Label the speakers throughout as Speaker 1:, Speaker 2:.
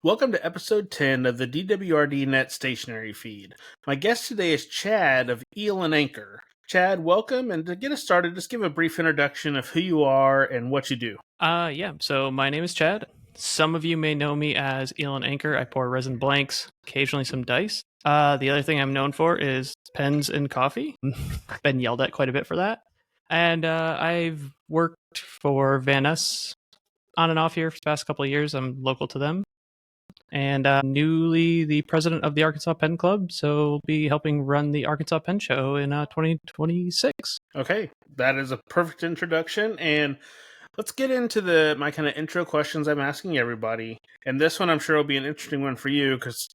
Speaker 1: Welcome to episode 10 of the DWRDNET Stationery feed. My guest today is Chad of Eel and Anchor. Chad, welcome, and to get us started, just give a brief introduction of who you are and what you do.
Speaker 2: So my name is Chad. Some of you may know me as Eel and Anchor. I pour resin blanks, occasionally some dice. The other thing I'm known for is pens and coffee. Been yelled at quite a bit for that. And I've worked for Van Ness on and off here for the past couple of years. I'm local to them. And newly the president of the Arkansas Pen Club, so will be helping run the Arkansas Pen Show in 2026.
Speaker 1: Okay, that is a perfect introduction, and let's get into my kind of intro questions I'm asking everybody. And this one I'm sure will be an interesting one for you, because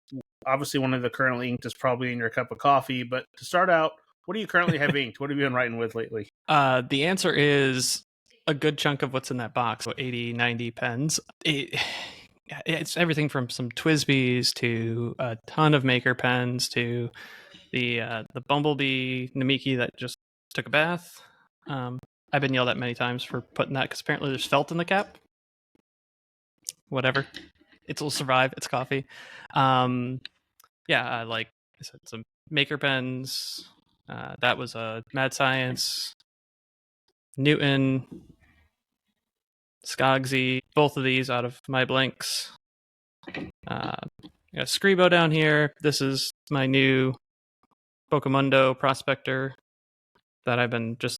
Speaker 1: obviously one of the currently inked is probably in your cup of coffee. But to start out, what do you currently have inked? What have you been writing with lately?
Speaker 2: The answer is a good chunk of what's in that box, so 80, 90 pens. It's everything from some Twisbees to a ton of maker pens to the Bumblebee Namiki that just took a bath. I've been yelled at many times for putting that because apparently there's felt in the cap. Whatever. It'll survive. It's coffee. I said some maker pens. That was a Mad Science, Newton, Skogsy, both of these out of my blanks. Got Scribo down here. This is my new Bocamundo Prospector that I've been just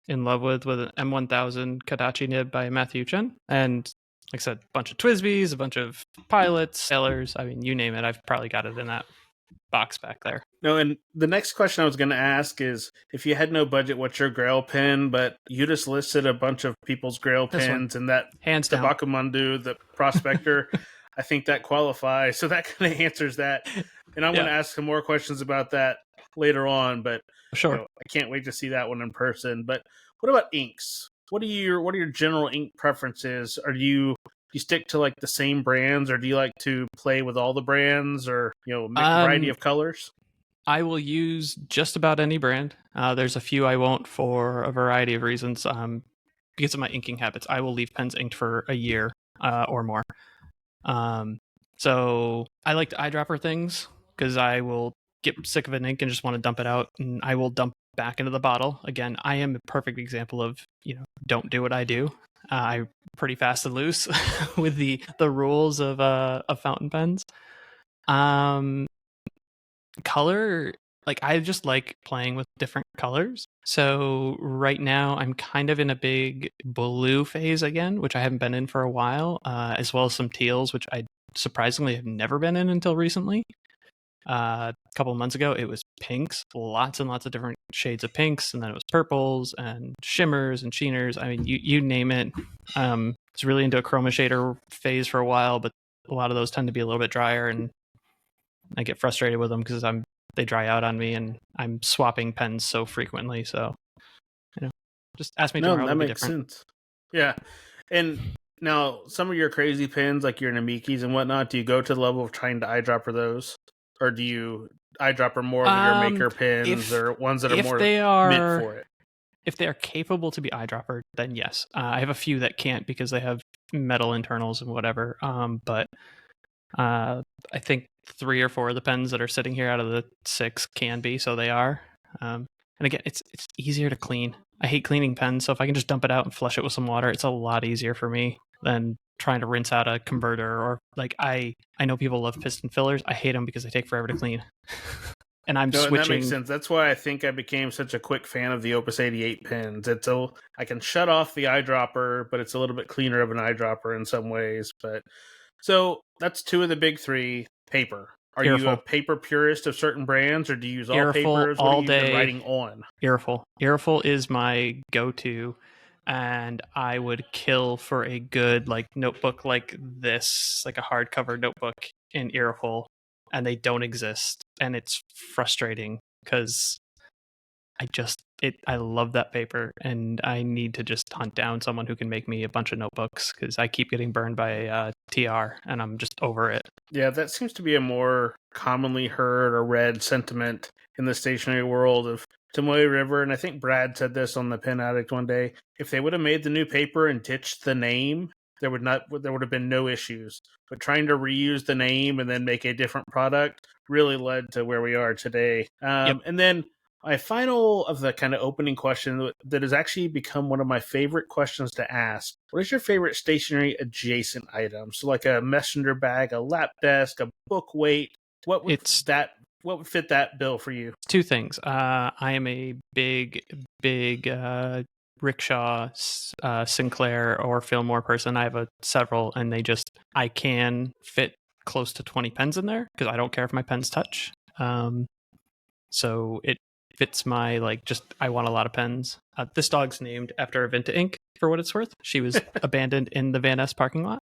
Speaker 2: in love with an M1000 Kadachi nib by Matthew Chen. And like I said, a bunch of Twisbees, a bunch of pilots, sailors. I mean, you name it. I've probably got it in that box back there.
Speaker 1: No, and the next question I was going to ask is, if you had no budget, what's your Grail pen? But you just listed a bunch of people's Grail pens, and that
Speaker 2: hands
Speaker 1: the
Speaker 2: down,
Speaker 1: Bocamundo, the Prospector, I think that qualifies. So that kind of answers that. And I'm going to ask some more questions about that later on. But
Speaker 2: sure,
Speaker 1: I can't wait to see that one in person. But what about inks? What are your general ink preferences? Do you stick to like the same brands, or do you like to play with all the brands, or make a variety of colors?
Speaker 2: I will use just about any brand. There's a few I won't for a variety of reasons. Because of my inking habits, I will leave pens inked for a year or more. So I like to eyedropper things because I will get sick of an ink and just want to dump it out, and I will dump back into the bottle. Again, I am a perfect example of, don't do what I do. I'm pretty fast and loose with the rules of fountain pens. Color, like I just like playing with different colors. So right now I'm kind of in a big blue phase again, which I haven't been in for a while, as well as some teals, which I surprisingly have never been in until recently. A couple of months ago it was pinks, lots and lots of different shades of pinks, and then it was purples and shimmers and sheeners. I mean, you name it. It's really into a chroma shader phase for a while, but a lot of those tend to be a little bit drier, and I get frustrated with them because they dry out on me, and I'm swapping pens so frequently. So, just ask me tomorrow.
Speaker 1: No, that makes sense. Yeah, and now some of your crazy pens, like your Namikis and whatnot, do you go to the level of trying to eyedropper those, or do you eyedropper more of your maker pens, or ones that are more meant for it?
Speaker 2: If they are capable to be eyedroppered, then yes. I have a few that can't because they have metal internals and whatever. But I think 3 or 4 of the pens that are sitting here out of the 6 can be, so they are. And again, it's easier to clean. I hate cleaning pens, so if I can just dump it out and flush it with some water, it's a lot easier for me than trying to rinse out a converter. Or like I know people love piston fillers. I hate them because they take forever to clean. And I'm switching.
Speaker 1: And that makes sense. That's why I think I became such a quick fan of the Opus 88 pens. I can shut off the eyedropper, but it's a little bit cleaner of an eyedropper in some ways. But so that's 2 of the big 3. Paper. Are you a paper purist of certain brands, or do you use all papers? What
Speaker 2: all
Speaker 1: are you
Speaker 2: day
Speaker 1: writing on?
Speaker 2: Irrifil is my go-to, and I would kill for a good notebook like this, like a hardcover notebook in Irrifil, and they don't exist, and it's frustrating because I love that paper, and I need to just hunt down someone who can make me a bunch of notebooks because I keep getting burned by TR, and I'm just over it.
Speaker 1: Yeah, that seems to be a more commonly heard or read sentiment in the stationery world of Tomoe River, and I think Brad said this on the Pen Addict one day. If they would have made the new paper and ditched the name, there would have been no issues. But trying to reuse the name and then make a different product really led to where we are today.
Speaker 2: Yep.
Speaker 1: And then my final of the kind of opening question that has actually become one of my favorite questions to ask. What is your favorite stationery adjacent item? So like a messenger bag, a lap desk, a book weight. What would fit that bill for you?
Speaker 2: Two things. I am a big rickshaw, Sinclair or Fillmore person. I have several, and I can fit close to 20 pens in there because I don't care if my pens touch. So it fits my I want a lot of pens. This dog's named after Avinta Inc. for what it's worth. She was abandoned in the Van Ness parking lot.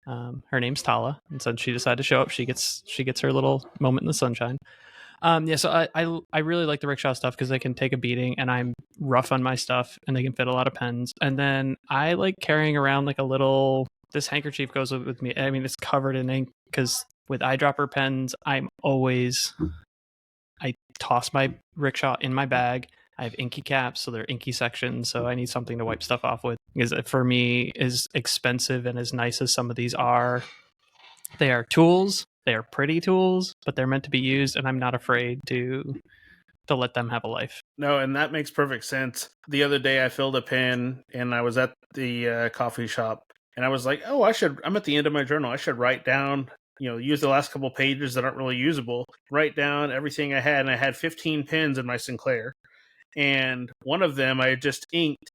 Speaker 2: Her name's Tala, and so she decided to show up. She gets her little moment in the sunshine. So I really like the rickshaw stuff because they can take a beating, and I'm rough on my stuff, and they can fit a lot of pens. And then I like carrying around like a little. This handkerchief goes with me. I mean, it's covered in ink because with eyedropper pens, I toss my rickshaw in my bag. I have inky caps, so they're inky sections, so I need something to wipe stuff off with. Because for me, as expensive and as nice as some of these are, they are tools. They are pretty tools, but they're meant to be used, and I'm not afraid to let them have a life.
Speaker 1: No, and that makes perfect sense. The other day I filled a pen, and I was at the coffee shop, and I was like, oh, I'm at the end of my journal. I should write down, use the last couple pages that aren't really usable, write down everything I had, and I had 15 pens in my Sinclair. And one of them I had just inked,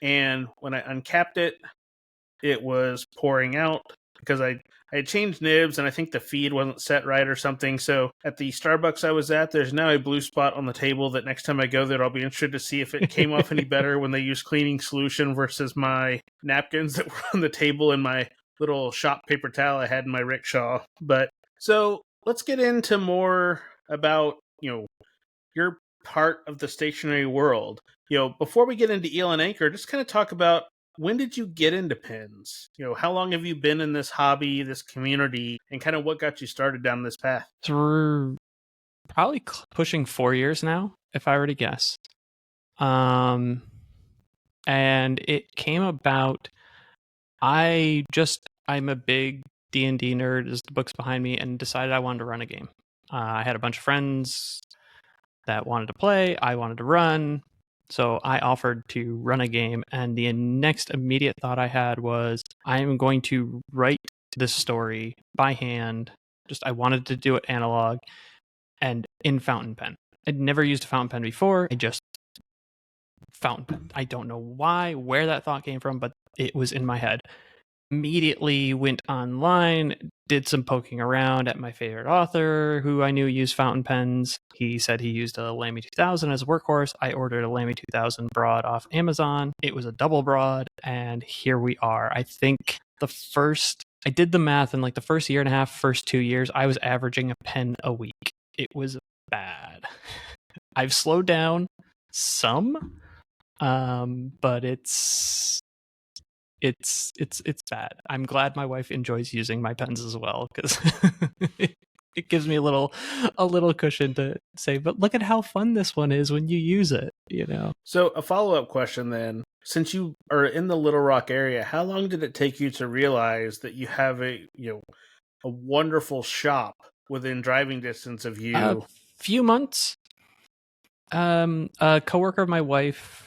Speaker 1: and when I uncapped it, it was pouring out because I had changed nibs, and I think the feed wasn't set right or something. So at the Starbucks I was at, there's now a blue spot on the table that next time I go there, I'll be interested to see if it came off any better when they use cleaning solution versus my napkins that were on the table and my little shop paper towel I had in my rickshaw. But so let's get into more about, your part of the stationery world. Before we get into Eel and Anchor, just kind of talk about, when did you get into pens? How long have you been in this hobby, this community, and kind of what got you started down this path?
Speaker 2: Through probably pushing 4 years now, if I were to guess. And it came about, I'm a big D&D nerd, as the book's behind me, and decided I wanted to run a game. I had a bunch of friends that wanted to play, I wanted to run, so I offered to run a game, and the next immediate thought I had was, I'm going to write this story by hand. I wanted to do it analog and in fountain pen. I'd never used a fountain pen before. Fountain pen. I don't know where that thought came from, but it was in my head. Immediately went online, did some poking around at my favorite author who I knew used fountain pens. He said he used a Lamy 2000 as a workhorse. I ordered a Lamy 2000 broad off Amazon. It was a double broad, and here we are. I think I did the math, in like the first year and a half, first 2 years, I was averaging a pen a week. It was bad. I've slowed down some, but it's bad. I'm glad my wife enjoys using my pens as well, because it gives me a little cushion to say, but look at how fun this one is when you use it,
Speaker 1: So a follow-up question then, since you are in the Little Rock area, how long did it take you to realize that you have a wonderful shop within driving distance of you?
Speaker 2: A few months. A coworker of my wife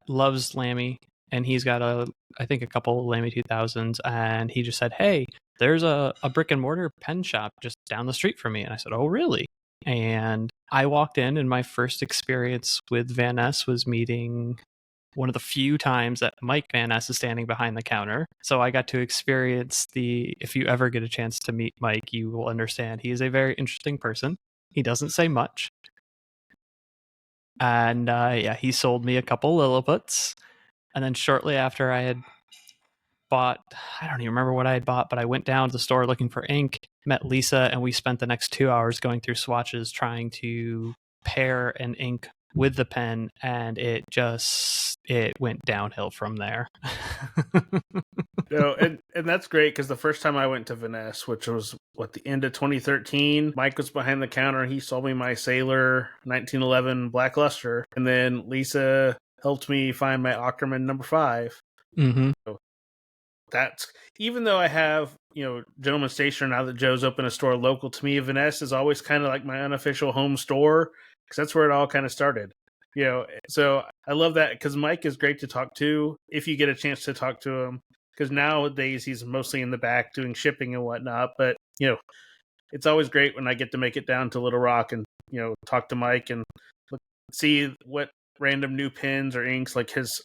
Speaker 2: loves Lamy, and he's got I think a couple Lamy 2000s, and he just said, hey, there's a brick and mortar pen shop just down the street from me. And I said, oh, really? And I walked in, and my first experience with Van Ness was meeting one of the few times that Mike Van Ness is standing behind the counter. So I got to experience if you ever get a chance to meet Mike, you will understand he is a very interesting person. He doesn't say much. And he sold me a couple Lilliputs. And then shortly after, I had bought, I don't even remember what I had bought, but I went down to the store looking for ink, met Lisa, and we spent the next 2 hours going through swatches trying to pair an ink with the pen, and it went downhill from there.
Speaker 1: No, and that's great, because the first time I went to Van Ness, which was the end of 2013, Mike was behind the counter, and he sold me my Sailor 1911 Black Luster, and then Lisa helped me find my Ockerman number 5.
Speaker 2: Mm-hmm.
Speaker 1: So that's, even though I have, Gentleman Stationer now that Joe's opened a store local to me, Vanessa is always kind of like my unofficial home store because that's where it all kind of started. So I love that because Mike is great to talk to if you get a chance to talk to him. Because nowadays he's mostly in the back doing shipping and whatnot. But it's always great when I get to make it down to Little Rock and talk to Mike and see what random new pens or inks, like his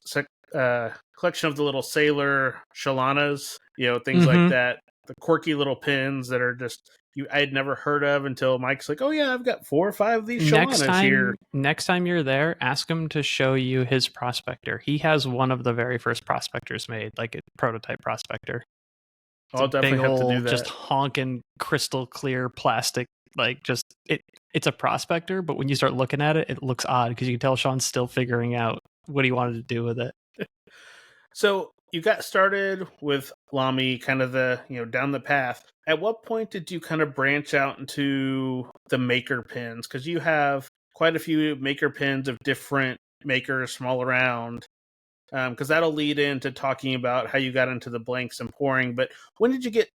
Speaker 1: collection of the little sailor Shalanas, things like
Speaker 2: Mm-hmm.
Speaker 1: that. The quirky little pins that are just I had never heard of until Mike's like, "Oh yeah, I've got 4 or 5 of these Shalanas here."
Speaker 2: Next time you're there, ask him to show you his prospector. He has one of the very first prospectors made, like a prototype prospector. It's
Speaker 1: I'll
Speaker 2: a big
Speaker 1: definitely have to do
Speaker 2: old,
Speaker 1: that.
Speaker 2: just honking crystal clear plastic, like just it's a prospector, but when you start looking at it, it looks odd because you can tell Sean's still figuring out what he wanted to do with it.
Speaker 1: So you got started with Lamy, kind of the down the path. At what point did you kind of branch out into the maker pins? Because you have quite a few maker pins of different makers small around. Because that'll lead into talking about how you got into the blanks and pouring. But when did you get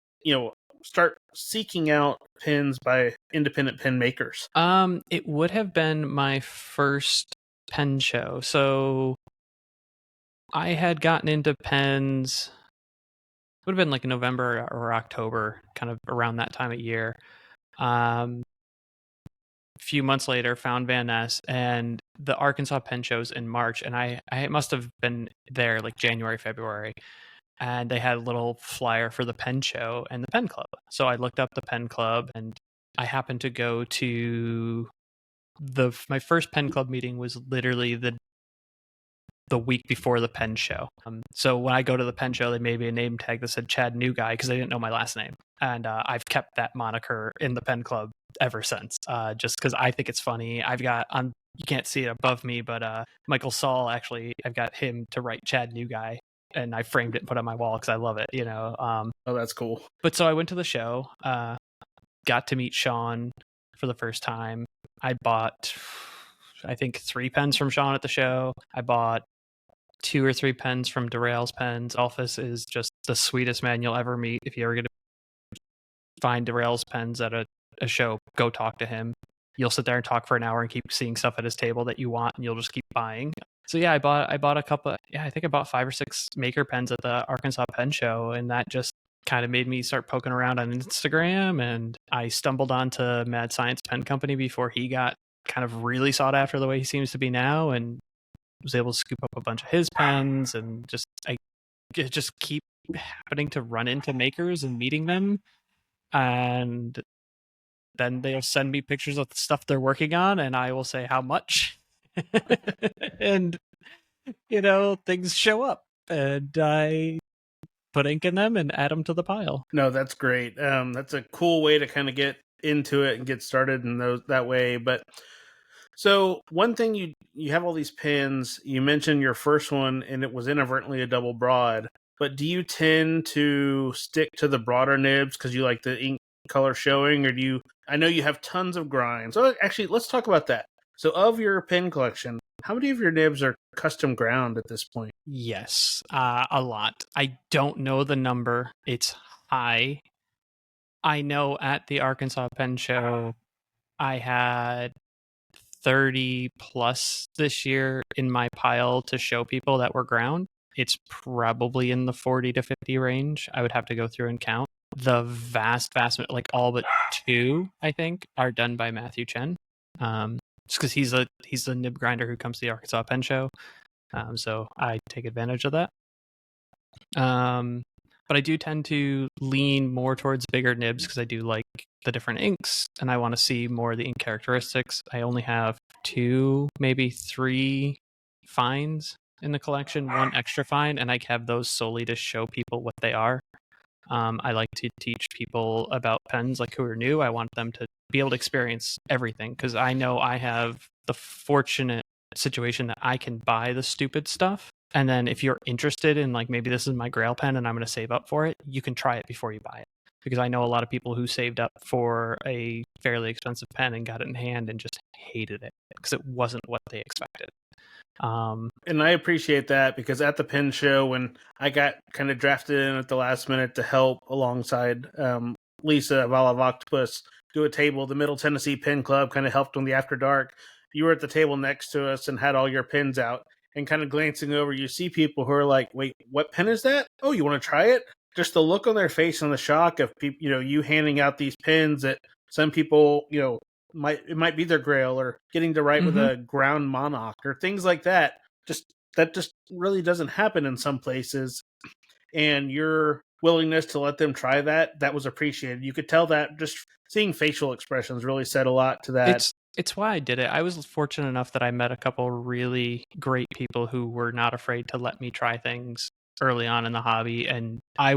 Speaker 1: start seeking out pins by independent pen makers?
Speaker 2: It would have been my first pen show. So I had gotten into pens, would have been like November or October, kind of around that time of year. A few months later, found Van Ness and the Arkansas pen shows in March, and I must have been there like January, February, and they had a little flyer for the pen show and the pen club. So I looked up the pen club, and I happened to go to my first pen club meeting was literally the week before the pen show. So when I go to the pen show, they made me a name tag that said Chad New Guy because they didn't know my last name. And I've kept that moniker in the pen club ever since, just because I think it's funny. I've got you can't see it above me, but Michael Saul, actually, I've got him to write Chad New Guy, and I framed it and put it on my wall because I love it,
Speaker 1: Oh, that's cool.
Speaker 2: But so I went to the show, got to meet Sean for the first time. I bought, I think, 3 pens from Sean at the show. I bought 2 or 3 pens from Derail's Pens. Alphys is just the sweetest man you'll ever meet. If you ever get to find Derail's Pens at a show, go talk to him. You'll sit there and talk for an hour and keep seeing stuff at his table that you want, and you'll just keep buying. So yeah, I bought a couple. I think I bought 5 or 6 maker pens at the Arkansas Pen Show, and that just kind of made me start poking around on Instagram. And I stumbled onto Mad Science Pen Company before he got kind of really sought after the way he seems to be now, and was able to scoop up a bunch of his pens, and I just keep happening to run into makers and meeting them, and then they'll send me pictures of the stuff they're working on, and I will say how much, and things show up, and I put ink in them and add them to the pile.
Speaker 1: No, that's great. That's a cool way to kind of get into it and get started in that way. But so one thing, you have all these pins. You mentioned your first one, and it was inadvertently a double broad. But do you tend to stick to the broader nibs because you like the ink color showing, or do you? I know you have tons of grinds. Oh, actually, let's talk about that. So, of your pen collection, how many of your nibs are custom ground at this point?
Speaker 2: Yes, a lot. I don't know the number. It's high. I know at the Arkansas Pen Show, I had 30 plus this year in my pile to show people that were ground. It's probably in the 40 to 50 range. I would have to go through and count. The vast, like all but 2, I think, are done by Matthew Chen. Just because he's the nib grinder who comes to the Arkansas Pen Show. So I take advantage of that. But I do tend to lean more towards bigger nibs because I do like the different inks and I want to see more of the ink characteristics. I only have 2, maybe 3 fines in the collection, 1 extra fine, and I have those solely to show people what they are. I like to teach people about pens, like who are new. I want them to be able to experience everything because I know I have the fortunate situation that I can buy the stupid stuff. And then if you're interested in, like, maybe this is my grail pen and I'm going to save up for it, you can try it before you buy it. Because I know a lot of people who saved up for a fairly expensive pen and got it in hand and just hated it because it wasn't what they expected.
Speaker 1: And I appreciate that, because at the pen show, when I got kind of drafted in at the last minute to help alongside Lisa of Olive Octopus do a table, the Middle Tennessee Pen Club kind of helped on the After Dark. You were at the table next to us and had all your pens out, and kind of glancing over, you see people who are like, wait, what pen is that? Oh, you want to try it? Just the look on their face and the shock of people, you handing out these pens that some people, it might be their Grail, or getting to write with a ground monarch, or things like that. That just really doesn't happen in some places. And your willingness to let them try that was appreciated. You could tell that just seeing facial expressions really said a lot to that.
Speaker 2: It's why I did it. I was fortunate enough that I met a couple really great people who were not afraid to let me try things early on in the hobby, and I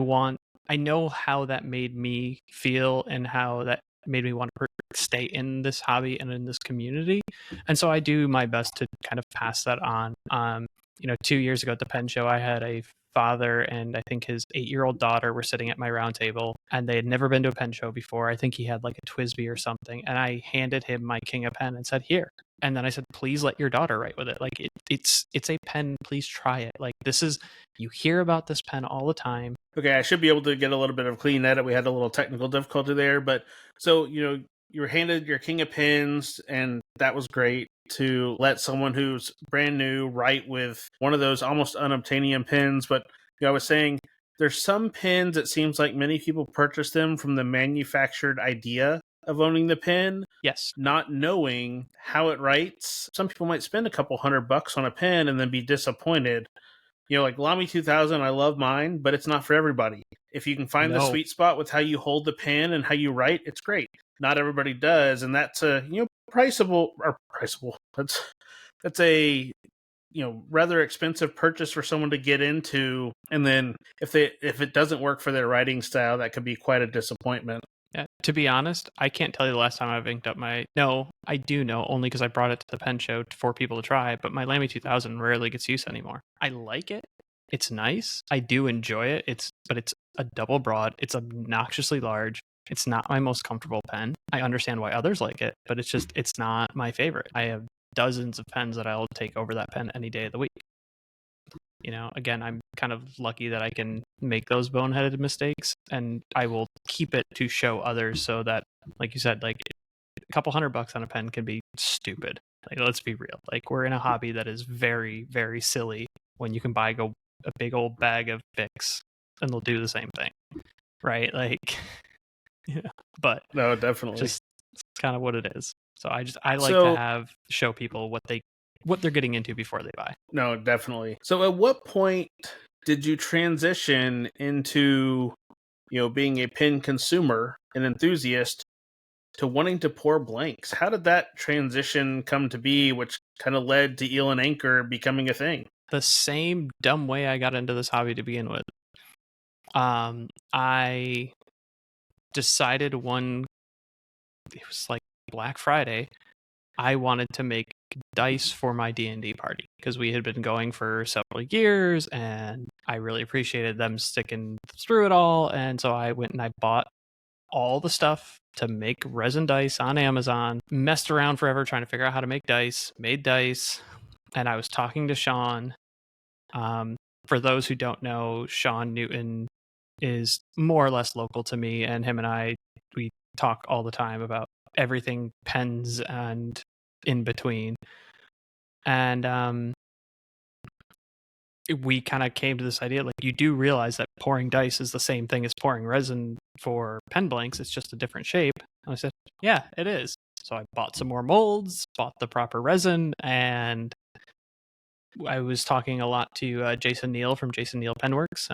Speaker 2: know how that made me feel and how that made me want to stay in this hobby and in this community. And so I do my best to kind of pass that on. 2 years ago at the pen show, I had a father and I think his 8-year-old daughter were sitting at my round table, and they had never been to a pen show before. I think he had like a Twisby or something, and I handed him my King of Pen and said, here. And then I said, please let your daughter write with it. Like it's a pen, please try it. Like you hear about this pen all the time.
Speaker 1: Okay, I should be able to get a little bit of clean edit. We had a little technical difficulty there, but so you were handed your King of Pens, and that was great to let someone who's brand new write with one of those almost unobtainium pens. But I was saying, there's some pens, it seems like many people purchase them from the manufactured idea of owning the pen.
Speaker 2: Yes.
Speaker 1: Not knowing how it writes. Some people might spend a couple $100 on a pen and then be disappointed. Like Lamy 2000, I love mine, but it's not for everybody. If you can find the sweet spot with how you hold the pen and how you write, it's great. Not everybody does, and that's a priceable. That's a rather expensive purchase for someone to get into, and then if it doesn't work for their writing style, that could be quite a disappointment.
Speaker 2: Yeah, to be honest, I can't tell you the last time I've inked up my... No, I do know, only because I brought it to the pen show for people to try, but my Lamy 2000 rarely gets use anymore. I like it. It's nice. I do enjoy it. But it's a double broad. It's obnoxiously large. It's not my most comfortable pen. I understand why others like it, but it's not my favorite. I have dozens of pens that I'll take over that pen any day of the week. Again, I'm kind of lucky that I can make those boneheaded mistakes, and I will keep it to show others so that, like you said, like a couple $100 on a pen can be stupid. Like, let's be real. Like, we're in a hobby that is very, very silly when you can buy a big old bag of Bics and they'll do the same thing, right? Like, but
Speaker 1: no, definitely,
Speaker 2: just it's kind of what it is. So I like to show people what they're getting into before they buy.
Speaker 1: No, definitely. So at what point did you transition into, being a pen consumer, an enthusiast, to wanting to pour blanks? How did that transition come to be, which kind of led to Eel and Anchor becoming a thing?
Speaker 2: The same dumb way I got into this hobby to begin with. I decided it was like Black Friday, I wanted to make dice for my D&D party because we had been going for several years and I really appreciated them sticking through it all. And so I went and I bought all the stuff to make resin dice on Amazon, messed around forever trying to figure out how to make dice, made dice. And I was talking to Sean. For those who don't know, Sean Newton is more or less local to me, and him and we talk all the time about everything pens and in between. And we kind of came to this idea, like, you do realize that pouring dice is the same thing as pouring resin for pen blanks. It's just a different shape. And I said, yeah, it is. So I bought some more molds, bought the proper resin, and I was talking a lot to Jason Neal from Jason Neal Penworks,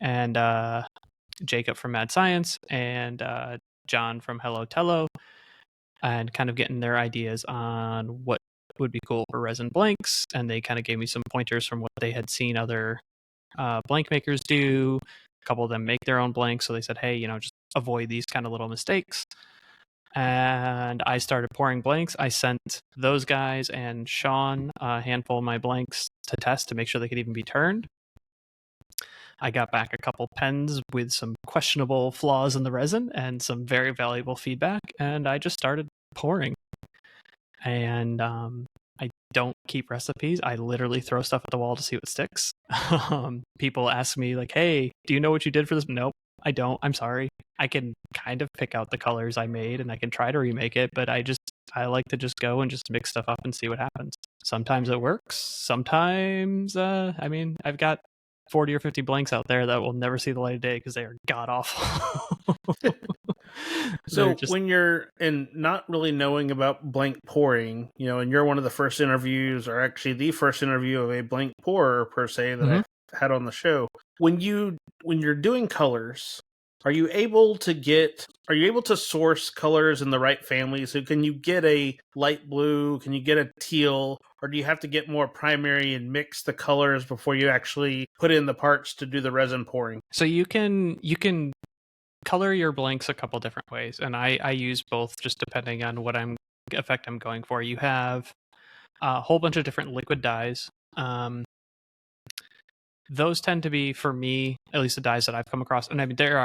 Speaker 2: and Jacob from Mad Science, and John from Hello Tello, and kind of getting their ideas on what would be cool for resin blanks. And they kind of gave me some pointers from what they had seen other blank makers do. A couple of them make their own blanks, so they said, hey, just avoid these kind of little mistakes. And I started pouring blanks. I sent those guys and Sean a handful of my blanks to test to make sure they could even be turned. I got back a couple pens with some questionable flaws in the resin and some very valuable feedback, and I just started pouring. And I don't keep recipes. I literally throw stuff at the wall to see what sticks. People ask me like, "Hey, do you know what you did for this?" Nope, I don't. I'm sorry. I can kind of pick out the colors I made and I can try to remake it, but I like to just go and just mix stuff up and see what happens. Sometimes it works. Sometimes, I've got 40 or 50 blanks out there that will never see the light of day because they are god awful.
Speaker 1: So when you're and not really knowing about blank pouring, and you're one of the first interviews, or actually the first interview of a blank pourer per se that I've had on the show. When you're doing colors, are you able to source colors in the right family? So can you get a light blue? Can you get a teal? Or do you have to get more primary and mix the colors before you actually put in the parts to do the resin pouring?
Speaker 2: So you can color your blanks a couple different ways, and I use both just depending on what effect I'm going for. You have a whole bunch of different liquid dyes. Those tend to be, for me, at least the dyes that I've come across. And I mean, there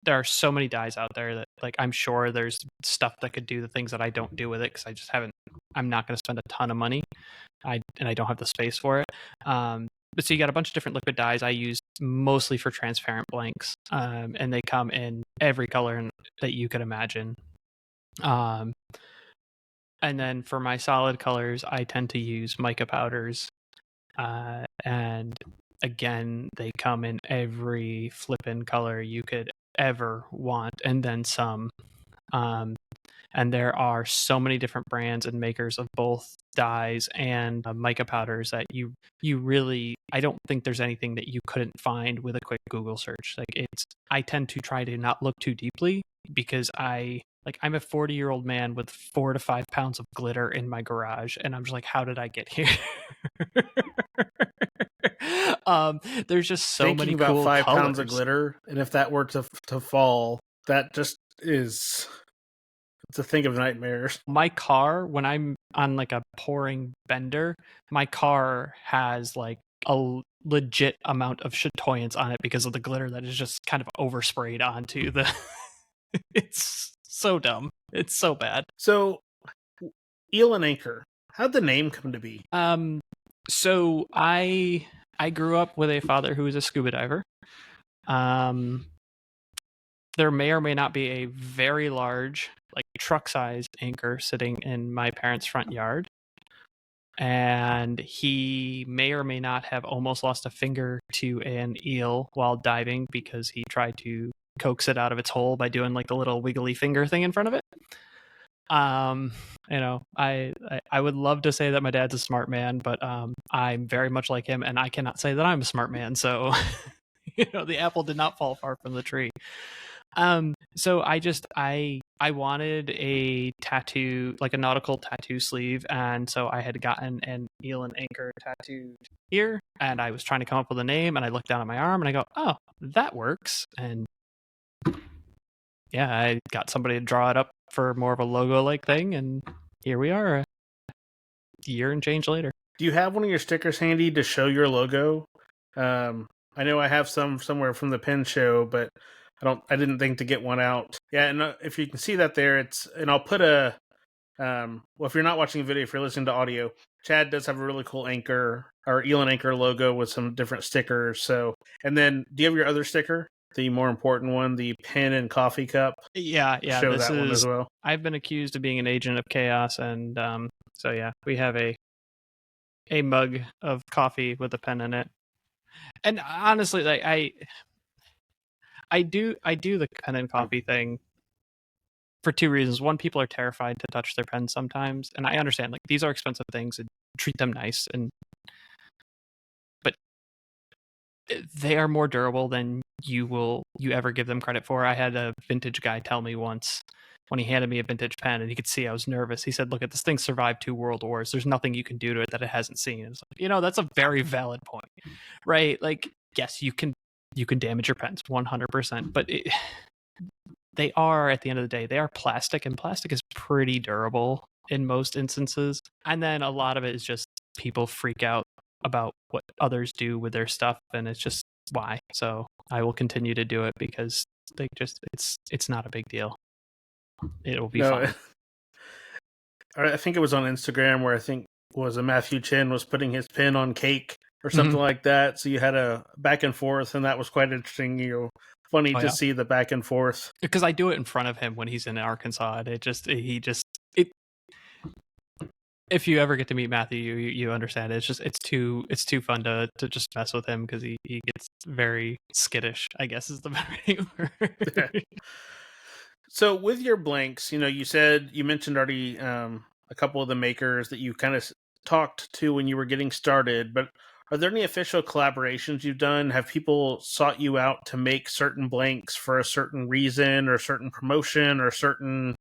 Speaker 2: are so many dyes out there that, like, I'm sure there's stuff that could do the things that I don't do with it because I'm not going to spend a ton of money. I don't have the space for it. But so you got a bunch of different liquid dyes I use mostly for transparent blanks, and they come in every color that you could imagine. And then for my solid colors, I tend to use mica powders, and again, they come in every flippin' color you could ever want, and then some. And there are so many different brands and makers of both dyes and mica powders that you really, I don't think there's anything that you couldn't find with a quick Google search. I tend to try to not look too deeply because I'm a 40-year-old man with 4 to 5 pounds of glitter in my garage, and I'm just like, how did I get here? There's just so many
Speaker 1: Thinking about
Speaker 2: cool
Speaker 1: 5
Speaker 2: colors.
Speaker 1: pounds of glitter, and if that were to fall, that just is, it's a thing of nightmares.
Speaker 2: My car, when I'm on like a pouring bender, my car has like a legit amount of chatoyance on it because of the glitter that is just kind of oversprayed onto the it's so dumb. It's so bad.
Speaker 1: So, Eel and Anchor, how'd the name come to be?
Speaker 2: So I grew up with a father who was a scuba diver. There may or may not be a very large, like truck-sized anchor sitting in my parents' front yard. And he may or may not have almost lost a finger to an eel while diving because he tried to coax it out of its hole by doing like the little wiggly finger thing in front of it. I would love to say that my dad's a smart man, but I'm very much like him, and I cannot say that I'm a smart man. So, the apple did not fall far from the tree. So I wanted a tattoo, like a nautical tattoo sleeve, and so I had gotten an Eel and Anchor tattooed here, and I was trying to come up with a name, and I looked down at my arm, and I go, oh, that works, and yeah, I got somebody to draw it up for more of a logo-like thing, and here we are, a year and change later.
Speaker 1: Do you have one of your stickers handy to show your logo? I know I have some somewhere from the pen show, but I didn't think to get one out. Yeah, and if you can see that there, and I'll put well, if you're not watching the video, if you're listening to audio, Chad does have a really cool anchor, or Eel and Anchor logo with some different stickers. So, and then do you have your other sticker? The more important one, the pen and coffee cup.
Speaker 2: Yeah.
Speaker 1: Show that one as well.
Speaker 2: I've been accused of being an agent of chaos, and so yeah, we have a mug of coffee with a pen in it. And honestly, like I do the pen and coffee thing for two reasons. One, people are terrified to touch their pens sometimes, and I understand, like, these are expensive things and treat them nice, but they are more durable than you ever give them credit for. I had a vintage guy tell me once when he handed me a vintage pen and he could see I was nervous. He said, look, this thing survived 2 world wars. There's nothing you can do to it that it hasn't seen. It's like, that's a very valid point, right? Like, yes, you can damage your pens 100%, but they are, at the end of the day, they are plastic, and plastic is pretty durable in most instances. And then a lot of it is just people freak out about what others do with their stuff, and it's just why. So I will continue to do it because it's not a big deal. It will be fine.
Speaker 1: I think it was on Instagram where I think was a Matthew Chin was putting his pin on cake or something like that. So you had a back and forth, and that was quite interesting. Funny
Speaker 2: Oh
Speaker 1: to
Speaker 2: yeah,
Speaker 1: see the back and forth.
Speaker 2: because I do it in front of him when he's in Arkansas. And it. If you ever get to meet Matthew, you understand it. It's too fun to just mess with him because he gets very skittish, I guess is the better word.
Speaker 1: So with your blanks, you mentioned already a couple of the makers that you kind of talked to when you were getting started, but are there any official collaborations you've done? Have people sought you out to make certain blanks for a certain reason or certain promotion or certain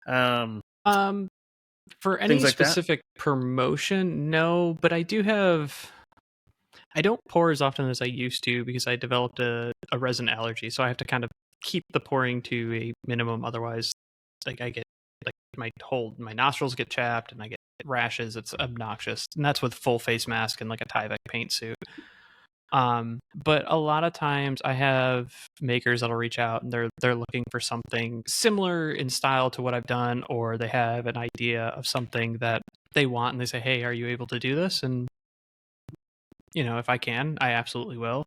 Speaker 2: For
Speaker 1: things
Speaker 2: any
Speaker 1: like that?
Speaker 2: specific promotion, no, but I don't pour as often as I used to because I developed a resin allergy, so I have to kind of keep the pouring to a minimum. Otherwise, like I get like my nostrils get chapped and I get rashes. It's obnoxious, and that's with full face mask and like a Tyvek paint suit. But a lot of times I have makers that'll reach out and they're looking for something similar in style to what I've done, or they have an idea of something that they want and they say, "Hey, are you able to do this?" And if I can, I absolutely will.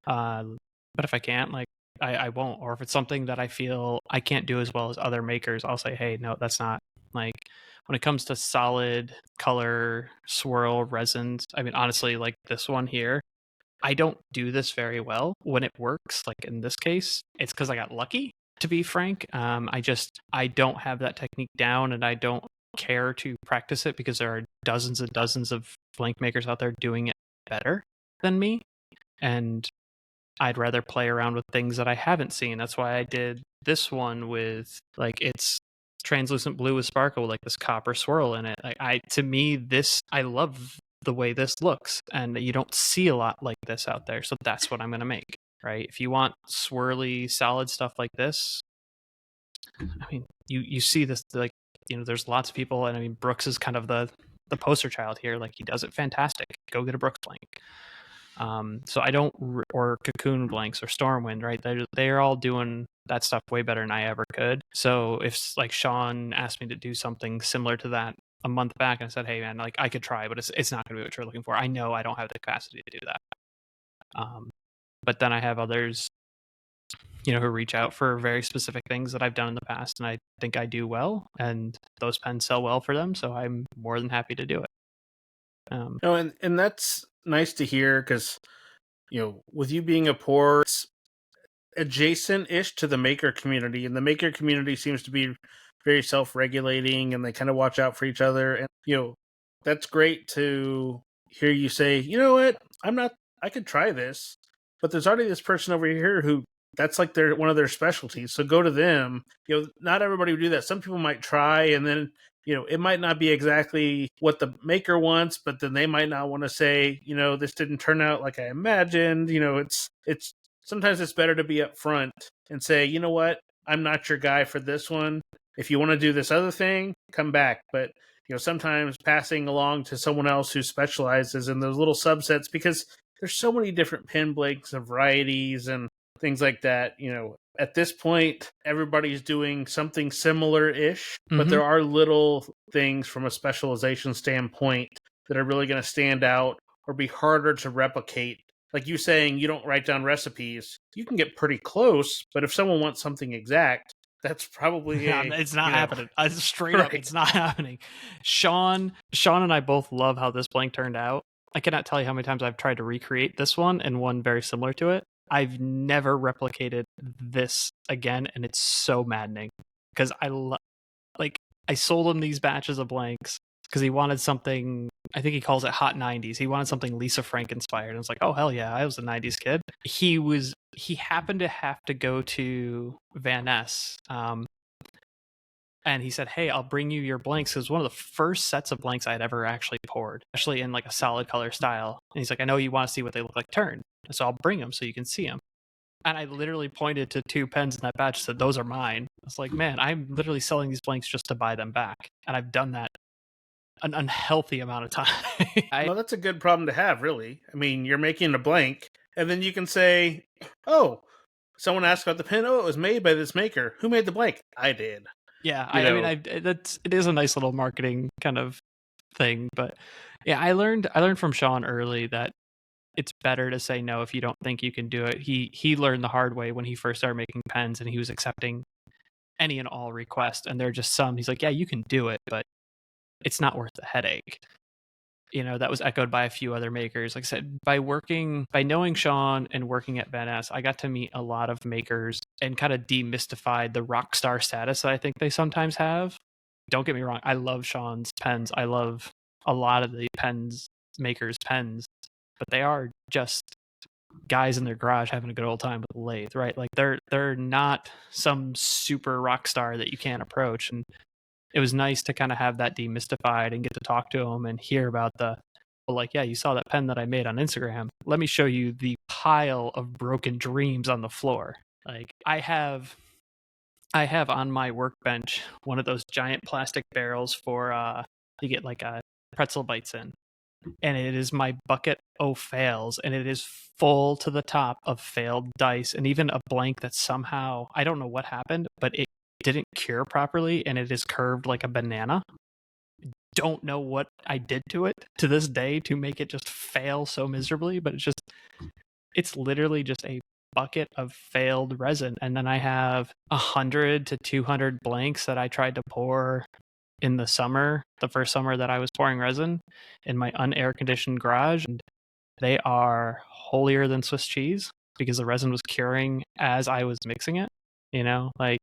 Speaker 2: But if I can't, like I won't. Or if it's something that I feel I can't do as well as other makers, I'll say, "Hey, no, that's not." Like when it comes to solid color swirl resins, I mean, honestly, like this one here, I don't do this very well when it works. Like in this case, it's because I got lucky. To be frank, I don't have that technique down, and I don't care to practice it because there are dozens and dozens of blank makers out there doing it better than me, and I'd rather play around with things that I haven't seen. That's why I did this one with like it's translucent blue with sparkle, like this copper swirl in it. Like to me, I love the way this looks, and you don't see a lot like this out there. So that's what I'm gonna make. Right? If you want swirly, solid stuff like this, I mean, you see this like there's lots of people, and I mean Brooks is kind of the poster child here. Like he does it fantastic. Go get a Brooks blank. So I don't, or Cocoon blanks or Stormwind, right? They're all doing that stuff way better than I ever could. So if like Sean asked me to do something similar to that a month back, and I said, "Hey man, like I could try, but it's not going to be what you're looking for." I know I don't have the capacity to do that. But then I have others, who reach out for very specific things that I've done in the past, and I think I do well, and those pens sell well for them. So I'm more than happy to do it.
Speaker 1: No, and that's nice to hear because with you being a poor, it's adjacent-ish to the maker community, and the maker community seems to be very self-regulating, and they kind of watch out for each other. And that's great to hear you say, you know what, I could try this, but there's already this person over here who that's like one of their specialties. So go to them. Not everybody would do that. Some people might try, and then it might not be exactly what the maker wants, but then they might not want to say, this didn't turn out like I imagined. It's sometimes it's better to be upfront and say, you know what, I'm not your guy for this one. If you want to do this other thing, come back. But sometimes passing along to someone else who specializes in those little subsets, because there's so many different pen blanks and varieties and things like that. At this point, everybody's doing something similar-ish, but there are little things from a specialization standpoint that are really going to stand out or be harder to replicate. Like you saying you don't write down recipes, you can get pretty close, but if someone wants something exact, that's probably
Speaker 2: it's not happening. Straight
Speaker 1: right.
Speaker 2: up, it's not happening. Sean and I both love how this blank turned out. I cannot tell you how many times I've tried to recreate this one and one very similar to it. I've never replicated this again, and it's so maddening because I sold him these batches of blanks because he wanted something. I think he calls it hot 90s. He wanted something Lisa Frank inspired. And it's like, oh hell yeah, I was a 90s kid. He happened to have to go to Van Ness. And he said, hey, I'll bring you your blanks. It was one of the first sets of blanks I had ever actually poured, especially in like a solid color style. And he's like, I know you want to see what they look like turned, so I'll bring them so you can see them. And I literally pointed to two pens in that batch and said, those are mine. I was like, man, I'm literally selling these blanks just to buy them back. And I've done that an unhealthy amount of time.
Speaker 1: Well, that's a good problem to have, really. I mean, you're making a blank, and then you can say, oh, someone asked about the pen. Oh, it was made by this maker. Who made the blank? I did.
Speaker 2: Yeah, I mean, it is a nice little marketing kind of thing. But yeah, I learned from Sean early that it's better to say no if you don't think you can do it. He learned the hard way when he first started making pens, and he was accepting any and all requests, and there are just some he's like, yeah, you can do it, but it's not worth the headache. That was echoed by a few other makers. Like I said, by knowing Sean and working at Van Ness, I got to meet a lot of makers and kind of demystified the rock star status that I think they sometimes have. Don't get me wrong, I love Sean's pens. I love a lot of the makers' pens, but they are just guys in their garage having a good old time with the lathe, right? Like they're not some super rock star that you can't approach. And it was nice to kind of have that demystified and get to talk to them and hear about yeah, you saw that pen that I made on Instagram. Let me show you the pile of broken dreams on the floor. Like I have on my workbench one of those giant plastic barrels for you get like a pretzel bites in. And it is my bucket of fails, and it is full to the top of failed dice, and even a blank that somehow, I don't know what happened, but it didn't cure properly, and it is curved like a banana. Don't know what I did to it to this day to make it just fail so miserably, but it's literally just a bucket of failed resin. And then I have 100 to 200 blanks that I tried to pour in the first summer that I was pouring resin in my unair conditioned garage, and they are holier than Swiss cheese because the resin was curing as I was mixing it. Like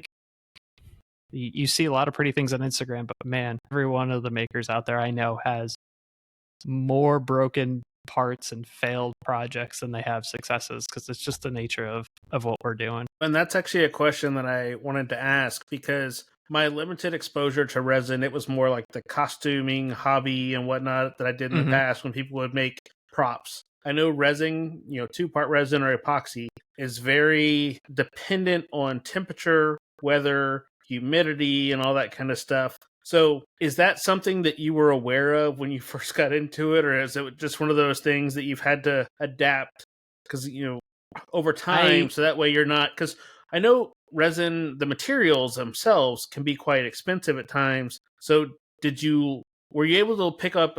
Speaker 2: you see a lot of pretty things on Instagram, but man, every one of the makers out there I know has more broken parts and failed projects than they have successes, because it's just the nature of what we're doing.
Speaker 1: And that's actually a question that I wanted to ask, because my limited exposure to resin, it was more like the costuming hobby and whatnot that I did in the past when people would make props. I know resin, 2-part resin or epoxy, is very dependent on temperature, weather, humidity, and all that kind of stuff. So is that something that you were aware of when you first got into it, or is it just one of those things that you've had to adapt because, over time, so that way you're not, because I know resin, the materials themselves can be quite expensive at times. So were you able to pick up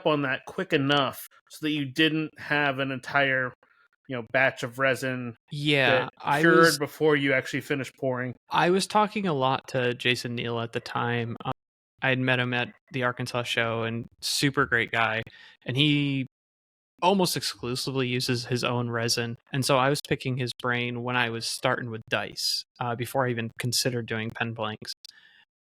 Speaker 1: on that quick enough so that you didn't have an entire batch of resin that cured before you actually finished pouring?
Speaker 2: I was talking a lot to Jason Neal at the time. I had met him at the Arkansas show, and super great guy, and he almost exclusively uses his own resin. And so I was picking his brain when I was starting with dice, before I even considered doing pen blanks.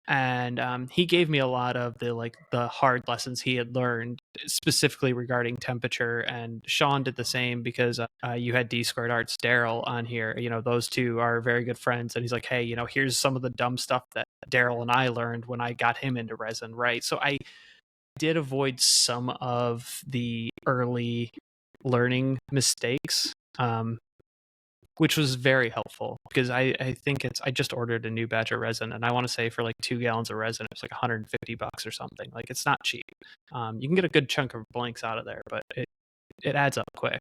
Speaker 2: And he gave me a lot of the hard lessons he had learned specifically regarding temperature. And Sean did the same, because you had D Squared Arts Daryl on here. Those two are very good friends, and he's like, hey, here's some of the dumb stuff that Daryl and I learned when I got him into resin, right? So I did avoid some of the early learning mistakes, which was very helpful, because I think I just ordered a new batch of resin, and I want to say for like 2 gallons of resin, it's like $150 or something. Like, it's not cheap. You can get a good chunk of blanks out of there, but it adds up quick.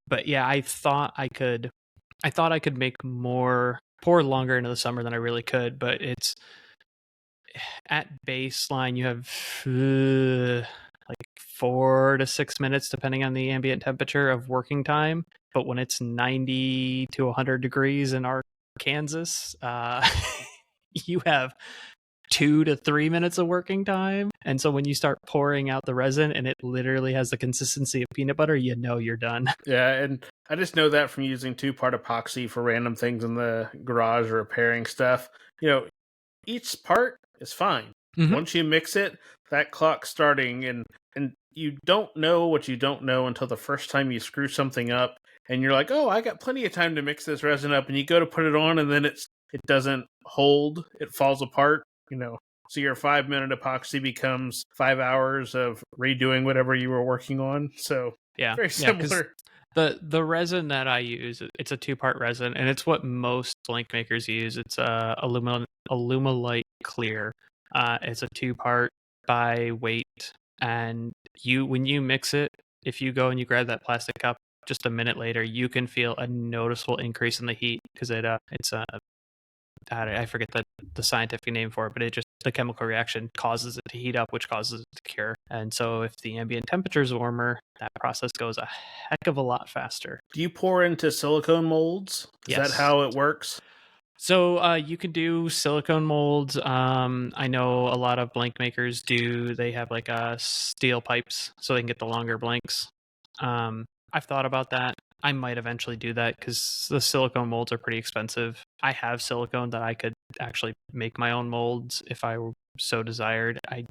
Speaker 2: But yeah, I thought I could make pour longer into the summer than I really could, but it's at baseline you have like 4 to 6 minutes depending on the ambient temperature of working time. But when it's 90 to 100 degrees in Kansas, you have 2 to 3 minutes of working time. And so when you start pouring out the resin and it literally has the consistency of peanut butter, you're done.
Speaker 1: Yeah, and I just know that from using 2-part epoxy for random things in the garage or repairing stuff. Each part is fine. Once you mix it, that clock's starting, and you don't know what you don't know until the first time you screw something up, and you're like, oh, I got plenty of time to mix this resin up, and you go to put it on, and then it doesn't hold, it falls apart, so your 5-minute epoxy becomes 5 hours of redoing whatever you were working on. So
Speaker 2: yeah,
Speaker 1: very similar.
Speaker 2: The resin that I use, it's a 2-part resin, and it's what most blank makers use. It's Alumalite Clear. It's a 2-part by weight, and when you mix it, if you go and you grab that plastic cup just a minute later, you can feel a noticeable increase in the heat, because I forget the scientific name for it, but it just the chemical reaction causes it to heat up, which causes it to cure. And so if the ambient temperature is warmer, that process goes a heck of a lot faster.
Speaker 1: Do you pour into silicone molds? Is that
Speaker 2: Yes.
Speaker 1: how it works?
Speaker 2: So you can do silicone molds. I know a lot of blank makers do. They have like steel pipes so they can get the longer blanks. I've thought about that. I might eventually do that because the silicone molds are pretty expensive. I have silicone that I could actually make my own molds if I so desired. I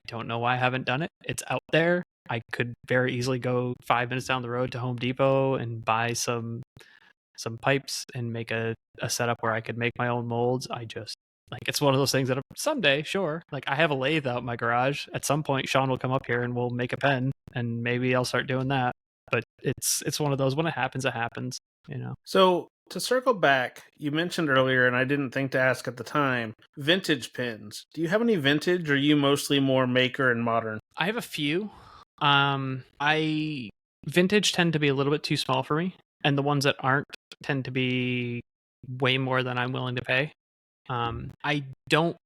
Speaker 2: don't know why I haven't done it. It's out there. I could very easily go 5 minutes down the road to Home Depot and buy some pipes and make a setup where I could make my own molds. It's one of those things that someday, sure. Like I have a lathe out in my garage. At some point, Sean will come up here and we'll make a pen, and maybe I'll start doing that. But it's one of those, when it happens, it happens, you know.
Speaker 1: So to circle back, you mentioned earlier, and I didn't think to ask at the time, vintage pins. Do you have any vintage, or are you mostly more maker and modern?
Speaker 2: I have a few. Vintage tend to be a little bit too small for me, and the ones that aren't tend to be way more than I'm willing to pay. I don't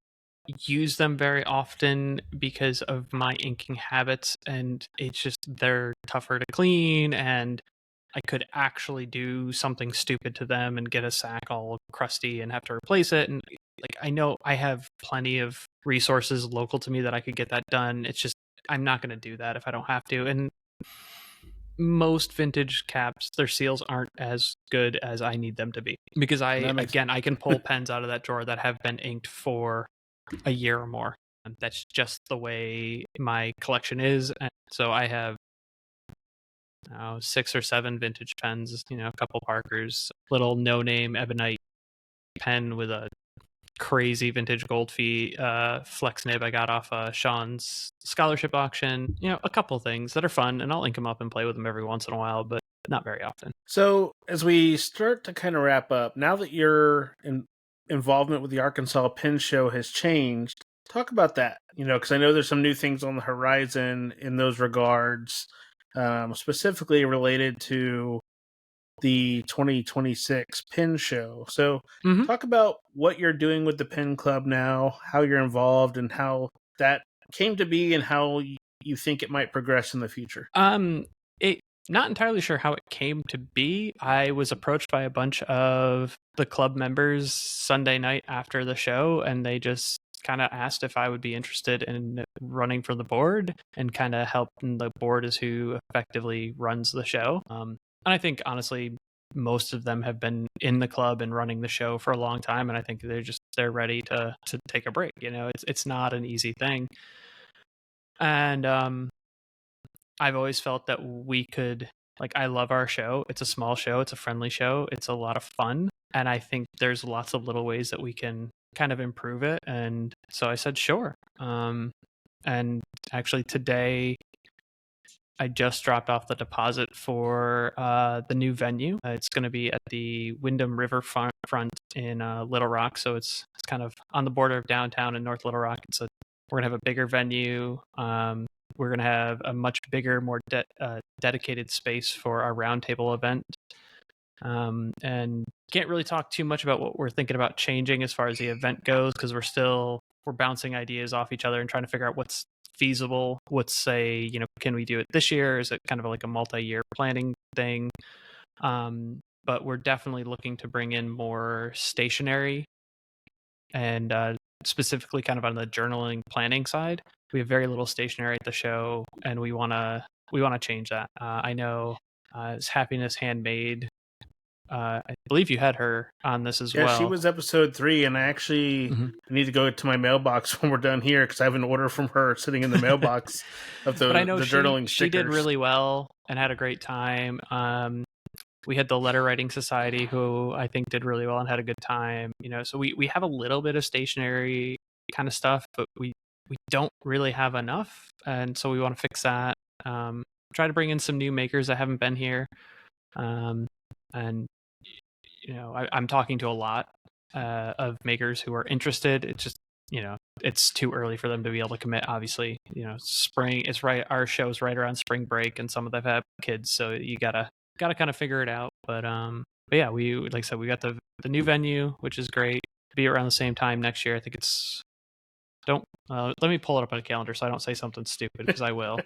Speaker 2: use them very often because of my inking habits, and they're tougher to clean, and I could actually do something stupid to them and get a sack all crusty and have to replace it. And like, I know I have plenty of resources local to me that I could get that done. It's just, I'm not going to do that if I don't have to. And most vintage caps, their seals aren't as good as I need them to be, because I can pull pens out of that drawer that have been inked for a year or more. And that's just the way my collection is. And so I have 6 or 7 vintage pens, a couple Parkers, little no-name ebonite pen with a crazy vintage Goldfeet flex nib I got off Sean's scholarship auction. A couple things that are fun, and I'll ink them up and play with them every once in a while, but not very often.
Speaker 1: So as we start to kind of wrap up, now that your involvement with the Arkansas Pen Show has changed, talk about that, because I know there's some new things on the horizon in those regards, specifically related to the 2026 Pen Show. So talk about what you're doing with the Pen Club now, how you're involved, and how that came to be, and how you think it might progress in the future.
Speaker 2: Not entirely sure how it came to be. I was approached by a bunch of the club members Sunday night after the show, and they just kind of asked if I would be interested in running for the board and kind of help. And the board is who effectively runs the show. And I think, honestly, most of them have been in the club and running the show for a long time, and I think they're ready to take a break. It's not an easy thing. And I've always felt that we could, I love our show. It's a small show. It's a friendly show. It's a lot of fun. And I think there's lots of little ways that we can kind of improve it. And so I said, sure. And actually today, I just dropped off the deposit for the new venue. It's going to be at the Windham River front in Little Rock. So it's kind of on the border of downtown and North Little Rock. We're going to have a bigger venue. We're going to have a much bigger, more dedicated space for our Roundtable event. And can't really talk too much about what we're thinking about changing as far as the event goes, because we're bouncing ideas off each other and trying to figure out what's feasible. Can we do it this year? Is it kind of like a multi-year planning thing? But we're definitely looking to bring in more stationery, and specifically kind of on the journaling planning side. We have very little stationery at the show, and we want to change that. I know it's Happiness Handmade. I believe you had her on this as well.
Speaker 1: Yeah, she was episode 3, and I actually need to go to my mailbox when we're done here, because I have an order from her sitting in the mailbox of the journaling stickers.
Speaker 2: She did really well and had a great time. We had the Letter Writing Society, who I think did really well and had a good time. So we have a little bit of stationery kind of stuff, but we don't really have enough, and so we want to fix that. Try to bring in some new makers that haven't been here, and I'm talking to a lot of makers who are interested. It's just it's too early for them to be able to commit. Obviously, spring is right. Our show's right around spring break, and some of them have kids, so you gotta kind of figure it out. But yeah, we, like I said, we got the new venue, which is great. Be around the same time next year. I think it's Don't let me pull it up on a calendar so I don't say something stupid, because I will.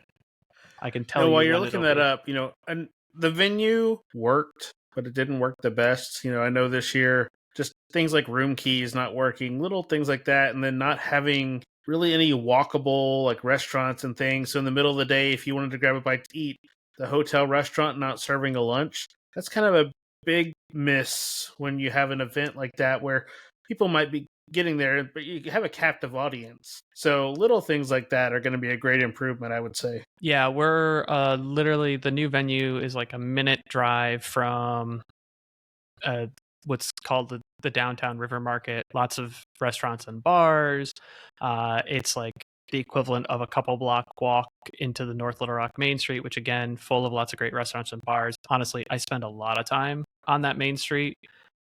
Speaker 2: I can tell
Speaker 1: And while
Speaker 2: you
Speaker 1: you're
Speaker 2: when
Speaker 1: looking
Speaker 2: it'll
Speaker 1: that
Speaker 2: be.
Speaker 1: up, and the venue worked, but it didn't work the best. I know this year, just things like room keys not working, little things like that, and then not having really any walkable like restaurants and things. So in the middle of the day, if you wanted to grab a bite to eat, the hotel restaurant not serving a lunch, that's kind of a big miss when you have an event like that where people might be getting there, but you have a captive audience. So little things like that are going to be a great improvement, I would say.
Speaker 2: Yeah, we're literally, the new venue is like a minute drive from uh, what's called the downtown river market. Lots of restaurants and bars. It's like the equivalent of a couple block walk into the North Little Rock Main Street, which again, full of lots of great restaurants and bars. Honestly, I spend a lot of time on that main street.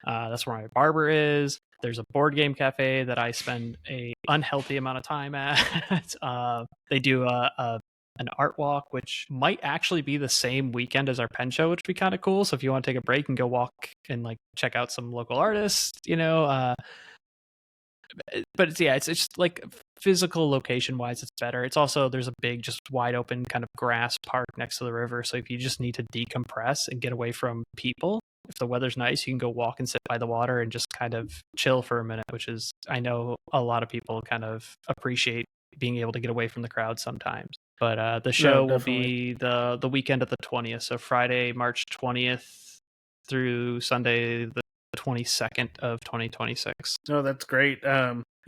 Speaker 2: That's where my barber is. There's a board game cafe that I spend a unhealthy amount of time at. They do an art walk, which might actually be the same weekend as our pen show, which would be kind of cool. So if you want to take a break and go walk and like check out some local artists, but it's just like physical location wise, it's better. It's also, there's a big, just wide open kind of grass park next to the river. So if you just need to decompress and get away from people, if the weather's nice, you can go walk and sit by the water and just kind of chill for a minute, which is, I know a lot of people kind of appreciate being able to get away from the crowd sometimes. But the
Speaker 1: No,
Speaker 2: show will
Speaker 1: definitely.
Speaker 2: be the weekend of the 20th. So Friday, March 20th through Sunday, the 22nd of 2026.
Speaker 1: No, that's great.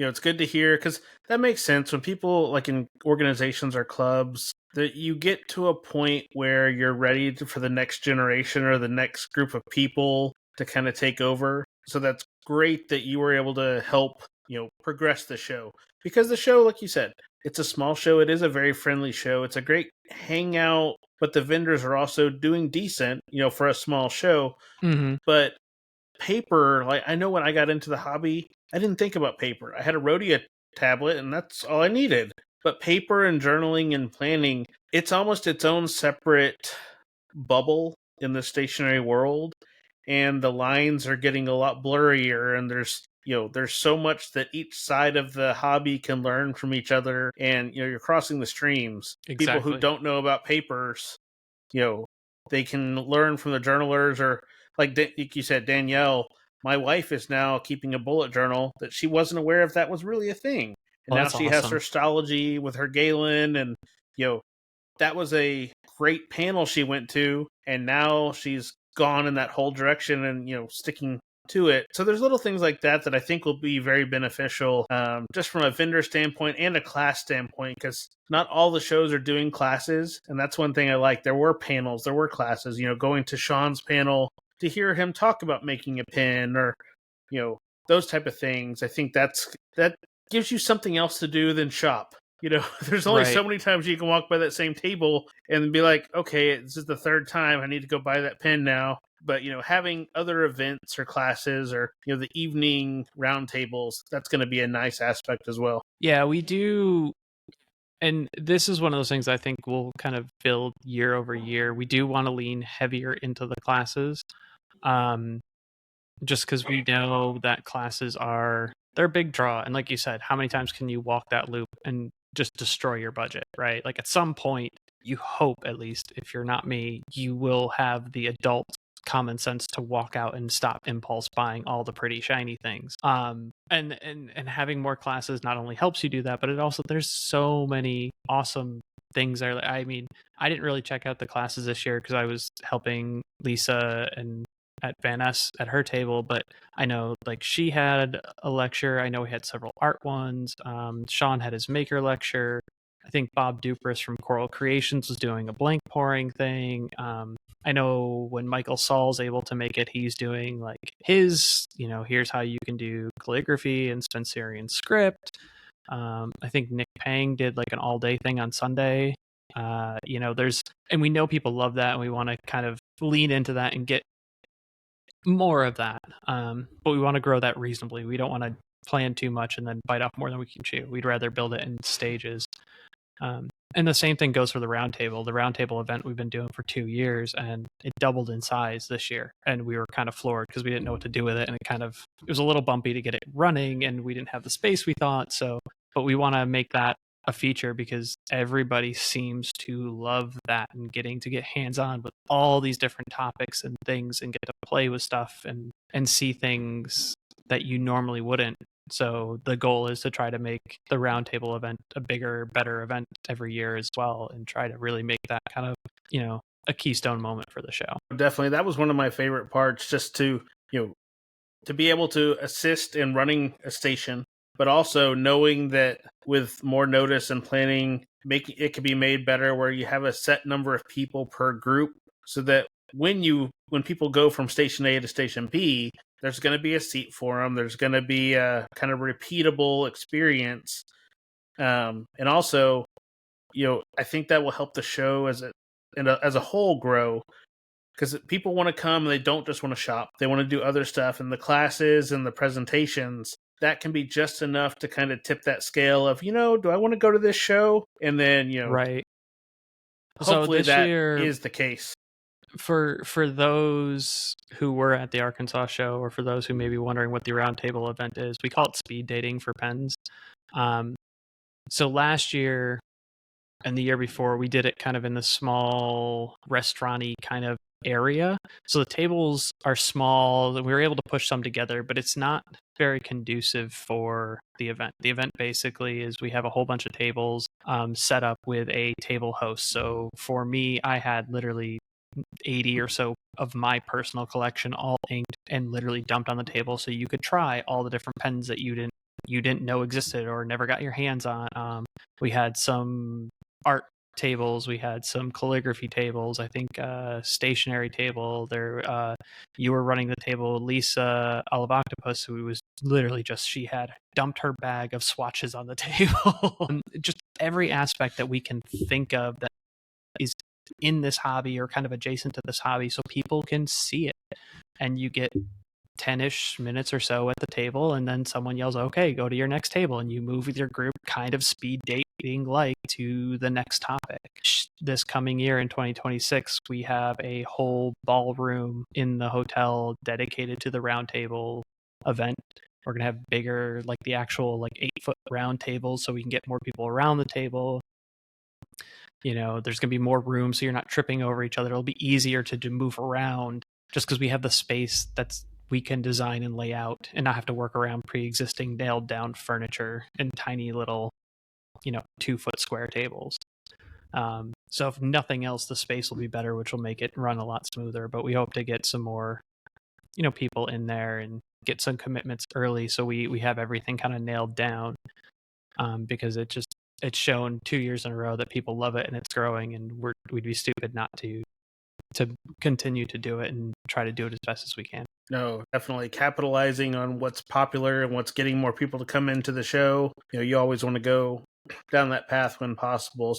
Speaker 1: It's good to hear because that makes sense when people like in organizations or clubs that you get to a point where you're ready for the next generation or the next group of people to kind of take over. So that's great that you were able to help, progress the show because the show, like you said, it's a small show. It is a very friendly show. It's a great hangout, but the vendors are also doing decent, for a small show.
Speaker 2: Mm-hmm.
Speaker 1: But paper, like I know when I got into the hobby, I didn't think about paper. I had a Rhodia tablet and that's all I needed. But paper and journaling and planning, it's almost its own separate bubble in the stationary world. And the lines are getting a lot blurrier and there's so much that each side of the hobby can learn from each other and you're crossing the streams. People who
Speaker 2: Exactly.
Speaker 1: don't know about papers, you know, they can learn from the journalers or like you said, Danielle, my wife is now keeping a bullet journal that she wasn't aware if that was really a thing. And
Speaker 2: Well,
Speaker 1: now
Speaker 2: that's
Speaker 1: she has
Speaker 2: awesome.
Speaker 1: her astrology with her Galen and you know, that was a great panel she went to and now she's gone in that whole direction and sticking to it. So there's little things like that that I think will be very beneficial, just from a vendor standpoint and a class standpoint, because not all the shows are doing classes, and that's one thing I like. There were panels, there were classes. Going to Sean's panel to hear him talk about making a pin or those type of things. I think that gives you something else to do than shop. There's only
Speaker 2: Right.
Speaker 1: so many times you can walk by that same table and be like, okay, this is the third time I need to go buy that pen now. But having other events or classes or the evening roundtables, that's going to be a nice aspect as well.
Speaker 2: Yeah, we do. And this is one of those things I think we'll kind of build year over year. We do want to lean heavier into the classes. Um, just because we know that classes they're a big draw. And like you said, how many times can you walk that loop and just destroy your budget, right? Like at some point, you hope, at least if you're not me, you will have the adult common sense to walk out and stop impulse buying all the pretty shiny things. And having more classes not only helps you do that, but it also, there's so many awesome things there. I mean, I didn't really check out the classes this year because I was helping Lisa and at Van Ness at her table, but I know like she had a lecture. I know we had several art ones. Sean had his maker lecture. I think Bob Dupress from Coral Creations was doing a blank pouring thing. I know when Michael Saul's able to make it, he's doing like his, here's how you can do calligraphy and Spencerian script. I think Nick Pang did like an all day thing on Sunday. And we know people love that and we want to kind of lean into that and get more of that. But we want to grow that reasonably. We don't want to plan too much and then bite off more than we can chew. We'd rather build it in stages. And the same thing goes for the roundtable. The roundtable event we've been doing for 2 years, and it doubled in size this year. And we were kind of floored because we didn't know what to do with it, and it was a little bumpy to get it running, and we didn't have the space we thought. So but we want to make that a feature because everybody seems to love that and getting to get hands-on with all these different topics and things and get to play with stuff and see things that you normally wouldn't. So the goal is to try to make the Roundtable event a bigger, better event every year as well, and try to really make that kind of, a keystone moment for the show.
Speaker 1: Definitely, that was one of my favorite parts, just to, to be able to assist in running a station, but also knowing that with more notice and planning, making it could be made better where you have a set number of people per group, so that when people go from station A to station B, there's going to be a seat for them. There's going to be a kind of repeatable experience, and also, I think that will help the show as a whole grow, because people want to come and they don't just want to shop. They want to do other stuff, and the classes and the presentations, that can be just enough to kind of tip that scale of, do I want to go to this show? And then,
Speaker 2: Right.
Speaker 1: hopefully
Speaker 2: So this
Speaker 1: that
Speaker 2: year
Speaker 1: is the case.
Speaker 2: For those who were at the Arkansas show, or for those who may be wondering what the Roundtable event is, we call it speed dating for pens. So last year and the year before, we did it kind of in the small restaurant-y kind of area. So the tables are small, and we were able to push some together, but it's not very conducive for the event. The event basically is we have a whole bunch of tables set up with a table host. So for me, I had literally 80 or so of my personal collection all inked and literally dumped on the table, so you could try all the different pens that you didn't know existed or never got your hands on. We had some art tables, we had some calligraphy tables, I think stationery table there. You were running the table, Lisa Olive Octopus, who was literally she had dumped her bag of swatches on the table. Just every aspect that we can think of that is in this hobby or kind of adjacent to this hobby, so people can see it. And you get 10-ish minutes or so at the table, and then someone yells, okay, go to your next table, and you move with your group, kind of speed dating like, to the next topic. This coming year in 2026, we have a whole ballroom in the hotel dedicated to the Roundtable event. We're going to have bigger, like the actual 8-foot round tables, so we can get more people around the table. There's going to be more room, so you're not tripping over each other. It'll be easier to move around, just because we have the space that's we can design and lay out and not have to work around pre-existing nailed down furniture and tiny little 2-foot square tables. So if nothing else, the space will be better, which will make it run a lot smoother. But we hope to get some more people in there and get some commitments early, so we have everything kind of nailed down, because it's shown 2 years in a row that people love it and it's growing, and we'd be stupid not to continue to do it and try to do it as best as we can.
Speaker 1: No, definitely capitalizing on what's popular and what's getting more people to come into the show. You always want to go down that path when possible.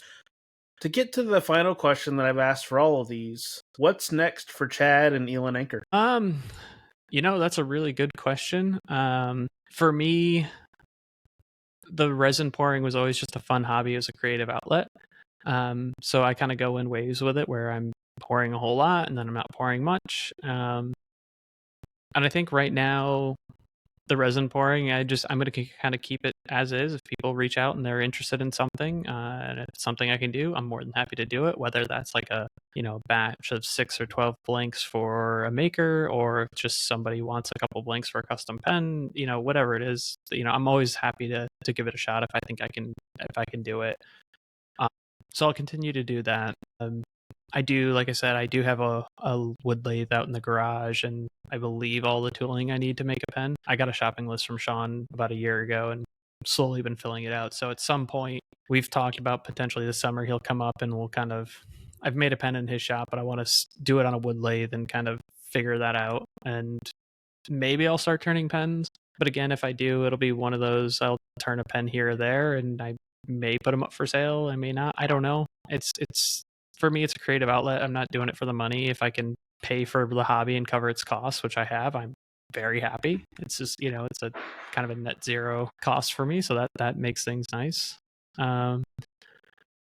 Speaker 1: To get to the final question that I've asked for all of these, what's next for Chad and Eel and Anchor?
Speaker 2: That's a really good question. For me, the resin pouring was always just a fun hobby as a creative outlet. So I kind of go in waves with it, where I'm pouring a whole lot and then I'm not pouring much. And I think right now, the resin pouring, I'm going to kind of keep it as is. If people reach out and they're interested in something, and it's something I can do, I'm more than happy to do it. Whether that's like a batch of 6 or 12 blanks for a maker, or if just somebody wants a couple blanks for a custom pen, whatever it is, I'm always happy to give it a shot if I can do it. So I'll continue to do that. I do, like I said, I do have a wood lathe out in the garage, and I believe all the tooling I need to make a pen. I got a shopping list from Sean about a year ago and slowly been filling it out. So at some point, we've talked about potentially this summer he'll come up and I've made a pen in his shop, but I want to do it on a wood lathe and kind of figure that out. And maybe I'll start turning pens. But again, if I do, it'll be one of those, I'll turn a pen here or there, and I may put them up for sale. I may not. I don't know. It's for me, it's a creative outlet. I'm not doing it for the money. If I can pay for the hobby and cover its costs, which I have, I'm very happy. It's just, it's a kind of a net zero cost for me. So that makes things nice. And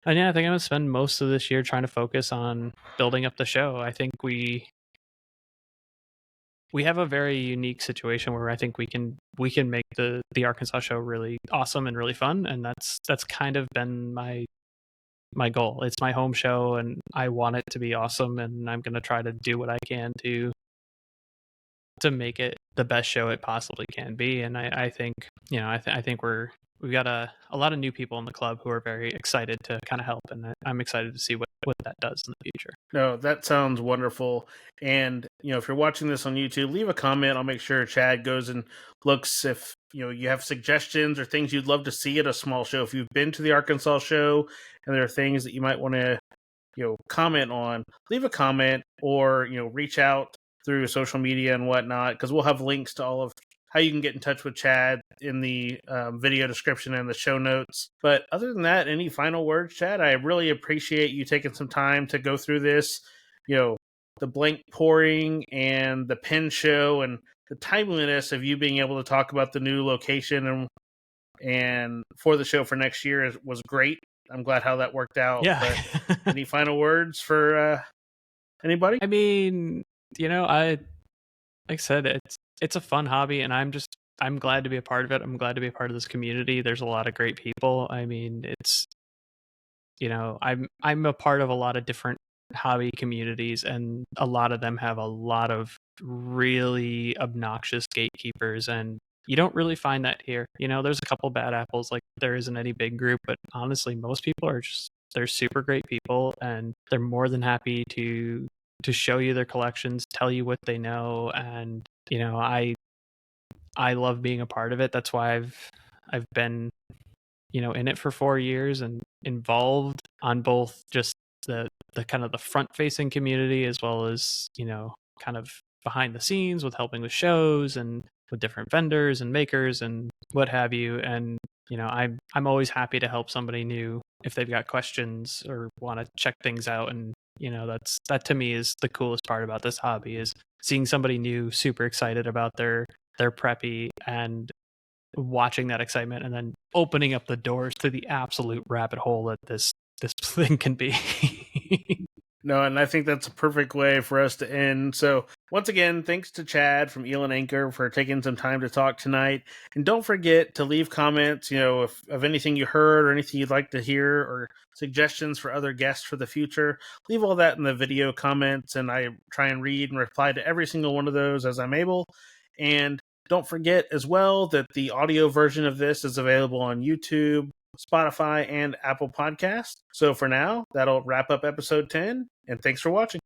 Speaker 2: yeah, I think I'm going to spend most of this year trying to focus on building up the show. I think we we have a very unique situation where I think we can make the Arkansas show really awesome and really fun, and that's kind of been my goal. It's my home show, and I want it to be awesome, and I'm going to try to do what I can to make it the best show it possibly can be. And I think, you know, I think we've got a lot of new people in the club who are very excited to kind of help, and I'm excited to see what that does in the future.
Speaker 1: No, that sounds wonderful. And, if you're watching this on YouTube, leave a comment. I'll make sure Chad goes and looks if, you have suggestions or things you'd love to see at a small show. If you've been to the Arkansas show and there are things that you might want to, comment on, leave a comment or, reach out through social media and whatnot, because we'll have links to all of how you can get in touch with Chad in the video description and the show notes. But other than that, any final words, Chad? I really appreciate you taking some time to go through this, the blank pouring and the pen show and the timeliness of you being able to talk about the new location and for the show for next year was great. I'm glad how that worked out.
Speaker 2: Yeah.
Speaker 1: But any final words for anybody?
Speaker 2: I mean, like I said, it's a fun hobby, and I'm glad to be a part of it. I'm glad to be a part of this community. There's a lot of great people. I mean, it's I'm a part of a lot of different hobby communities, and a lot of them have a lot of really obnoxious gatekeepers, and you don't really find that here. There's a couple bad apples, like there isn't any big group, but honestly, most people are just they're super great people, and they're more than happy to show you their collections, tell you what they know, and I love being a part of it. That's why I've been in it for 4 years and involved on both just the kind of the front facing community as well as kind of behind the scenes with helping with shows and with different vendors and makers and what have you. And I'm always happy to help somebody new if they've got questions or want to check things out. And that to me is the coolest part about this hobby, is seeing somebody new super excited about their preppy and watching that excitement and then opening up the doors to the absolute rabbit hole that this thing can be.
Speaker 1: No, and I think that's a perfect way for us to end. So, once again, thanks to Chad from Eel and Anchor for taking some time to talk tonight. And don't forget to leave comments, if of anything you heard or anything you'd like to hear or suggestions for other guests for the future. Leave all that in the video comments, and I try and read and reply to every single one of those as I'm able. And don't forget as well that the audio version of this is available on YouTube, Spotify, and Apple Podcasts. So for now, that'll wrap up episode 10, and thanks for watching.